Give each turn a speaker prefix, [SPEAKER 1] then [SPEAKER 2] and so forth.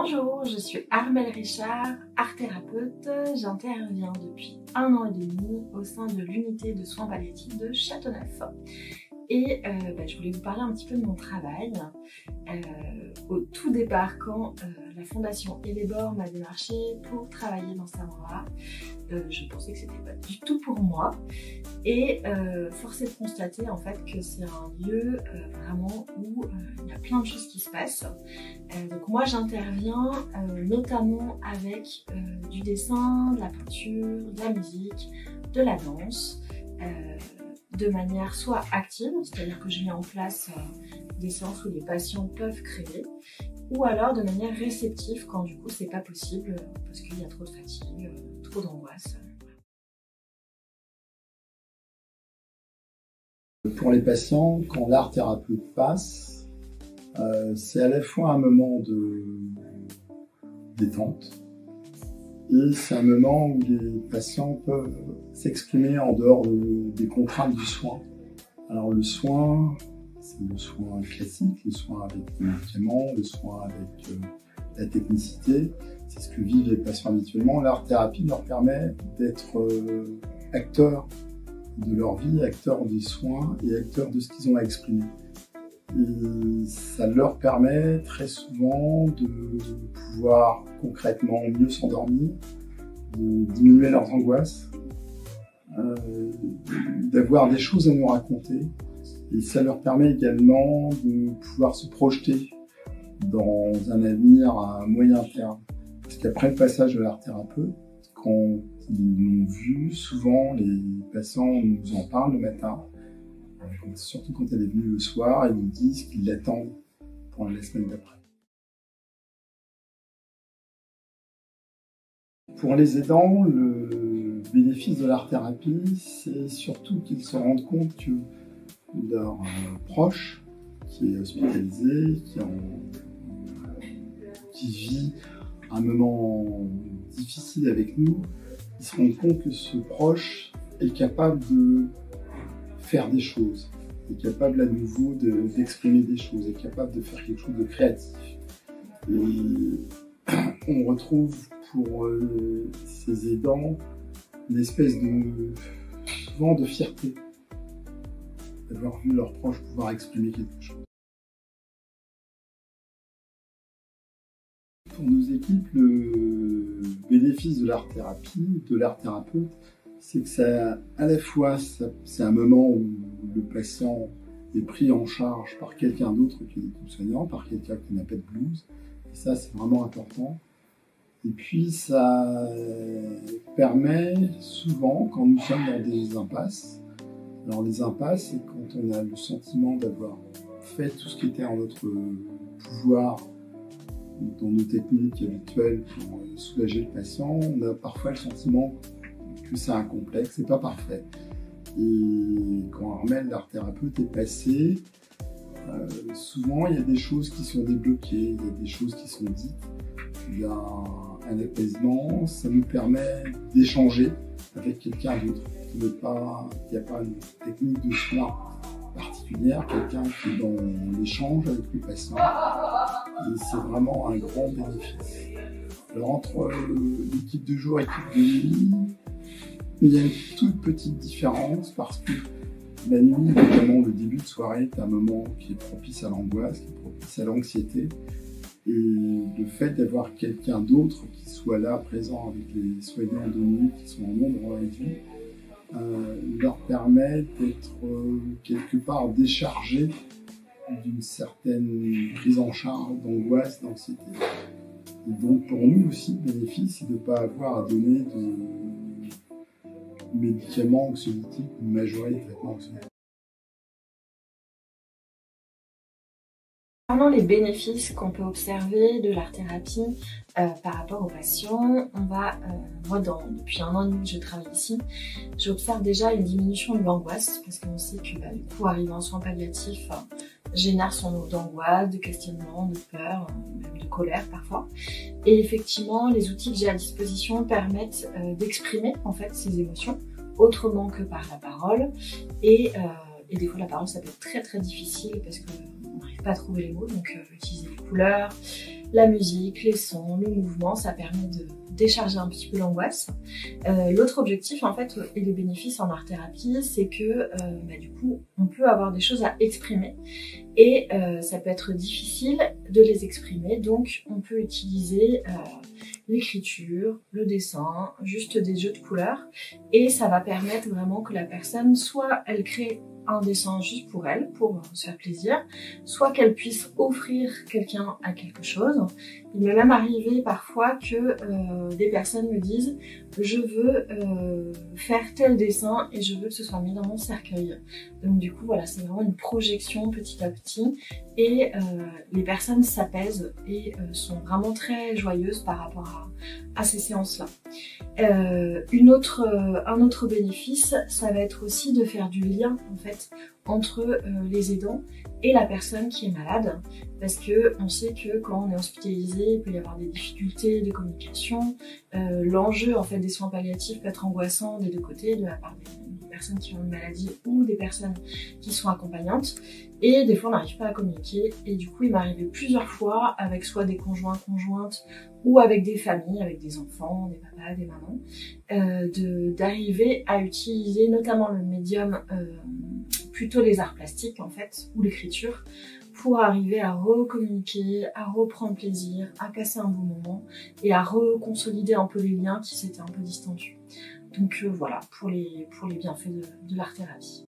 [SPEAKER 1] Bonjour, je suis Armelle Richard, art-thérapeute. J'interviens depuis 1 an et demi au sein de l'unité de soins palliatifs de Châteauneuf. Et je voulais vous parler un petit peu de mon travail. Au tout départ, quand la fondation Hellebore m'a démarché pour travailler dans sa voie, je pensais que c'était pas du tout pour moi. Et force est de constater en fait que c'est un lieu vraiment où il y a plein de choses qui se passent. Donc moi j'interviens notamment avec du dessin, de la peinture, de la musique, de la danse. De manière soit active, c'est-à-dire que je mets en place des séances où les patients peuvent créer, ou alors de manière réceptive quand du coup c'est pas possible parce qu'il y a trop de fatigue, trop d'angoisse.
[SPEAKER 2] Pour les patients, quand l'art thérapeute passe, c'est à la fois un moment de détente et c'est un moment où les patients peuvent s'exprimer en dehors des contraintes du soin. Alors le soin, c'est le soin classique, le soin avec les médicaments, le soin avec la technicité, c'est ce que vivent les patients habituellement. L'art-thérapie leur permet d'être acteurs de leur vie, acteurs des soins et acteurs de ce qu'ils ont à exprimer. Et ça leur permet très souvent de pouvoir concrètement mieux s'endormir, de diminuer leurs angoisses, d'avoir des choses à nous raconter. Et ça leur permet également de pouvoir se projeter dans un avenir à moyen terme. Parce qu'après le passage de l'art thérapeute, quand ils l'ont vu, souvent les patients nous en parlent le matin, surtout quand elle est venue le soir, ils nous disent qu'ils l'attendent pour la semaine d'après. Pour les aidants, le bénéfice de l'art-thérapie, c'est surtout qu'ils se rendent compte que leur proche, qui est hospitalisé, qui vit un moment difficile avec nous, ils se rendent compte que ce proche est capable de faire des choses, est capable à nouveau d'exprimer des choses, est capable de faire quelque chose de créatif. Et on retrouve pour ces aidants une espèce souvent de fierté d'avoir vu leurs proches pouvoir exprimer quelque chose. Pour nos équipes, le bénéfice de l'art-thérapie, de l'art-thérapeute, c'est que ça, à la fois, c'est un moment où le patient est pris en charge par quelqu'un d'autre que l'équipe soignante, par quelqu'un qui n'a pas de blues. Et ça, c'est vraiment important. Et puis, ça permet souvent, quand nous sommes dans des impasses, alors les impasses, c'est quand on a le sentiment d'avoir fait tout ce qui était en notre pouvoir dans nos techniques habituelles pour soulager le patient, on a parfois le sentiment que c'est incomplexe, c'est pas parfait. Et quand Armelle, l'art-thérapeute, est passé, souvent il y a des choses qui sont débloquées, il y a des choses qui sont dites, il y a un apaisement, ça nous permet d'échanger avec quelqu'un d'autre, qui n'a pas une technique de soin particulière, quelqu'un qui est dans l'échange avec le patient. Et c'est vraiment un grand bénéfice. Alors entre l'équipe de jour et l'équipe de nuit, il y a une toute petite différence parce que la nuit, notamment le début de soirée, est un moment qui est propice à l'angoisse, qui est propice à l'anxiété. Et le fait d'avoir quelqu'un d'autre qui soit là, présent avec les soignants de nuit qui sont en nombre réduit, leur permet d'être quelque part déchargés d'une certaine prise en charge d'angoisse, d'anxiété. Et donc pour nous aussi, le bénéfice, c'est de ne pas avoir à donner de médicaments anxiolytiques ou majorer les traitements anxiolytiques.
[SPEAKER 1] Concernant les bénéfices qu'on peut observer de l'art-thérapie par rapport aux patients, moi depuis 1 an et demi que je travaille ici, j'observe déjà une diminution de l'angoisse parce qu'on sait que du coup arriver en soins palliatifs génère son lot d'angoisse, de questionnement, de peur, même de colère parfois. Et effectivement, les outils que j'ai à disposition permettent d'exprimer en fait ces émotions autrement que par la parole. Et des fois la parole ça peut être très très difficile parce qu'on n'arrive pas à trouver les mots, donc utiliser les couleurs, La musique, les sons, le mouvement, ça permet de décharger un petit peu l'angoisse. L'autre objectif en fait et les bénéfices en art-thérapie, c'est que du coup on peut avoir des choses à exprimer et ça peut être difficile de les exprimer, donc on peut utiliser l'écriture, le dessin, juste des jeux de couleurs, et ça va permettre vraiment que la personne, soit elle crée un dessin juste pour elle, pour se faire plaisir, soit qu'elle puisse offrir quelqu'un à quelque chose. Il m'est même arrivé parfois que des personnes me disent « je veux faire tel dessin et je veux que ce soit mis dans mon cercueil ». Donc du coup voilà, c'est vraiment une projection petit à petit et les personnes s'apaisent et sont vraiment très joyeuses par rapport à ces séances-là. Un autre bénéfice, ça va être aussi de faire du lien en fait entre les aidants et la personne qui est malade, parce que on sait que quand on est hospitalisé, il peut y avoir des difficultés de communication. L'enjeu en fait des soins palliatifs peut être angoissant des deux côtés, de la part des personnes qui ont une maladie ou des personnes qui sont accompagnantes. Et des fois on n'arrive pas à communiquer, et du coup il m'est arrivé plusieurs fois avec soit des conjoints, conjointes, ou avec des familles, avec des enfants, des papas, des mamans, d'arriver à utiliser notamment le médium, plutôt les arts plastiques en fait, ou l'écriture, pour arriver à recommuniquer, à reprendre plaisir, à passer un bon moment et à reconsolider un peu les liens qui s'étaient un peu distendus. Donc voilà, pour les bienfaits de l'art-thérapie.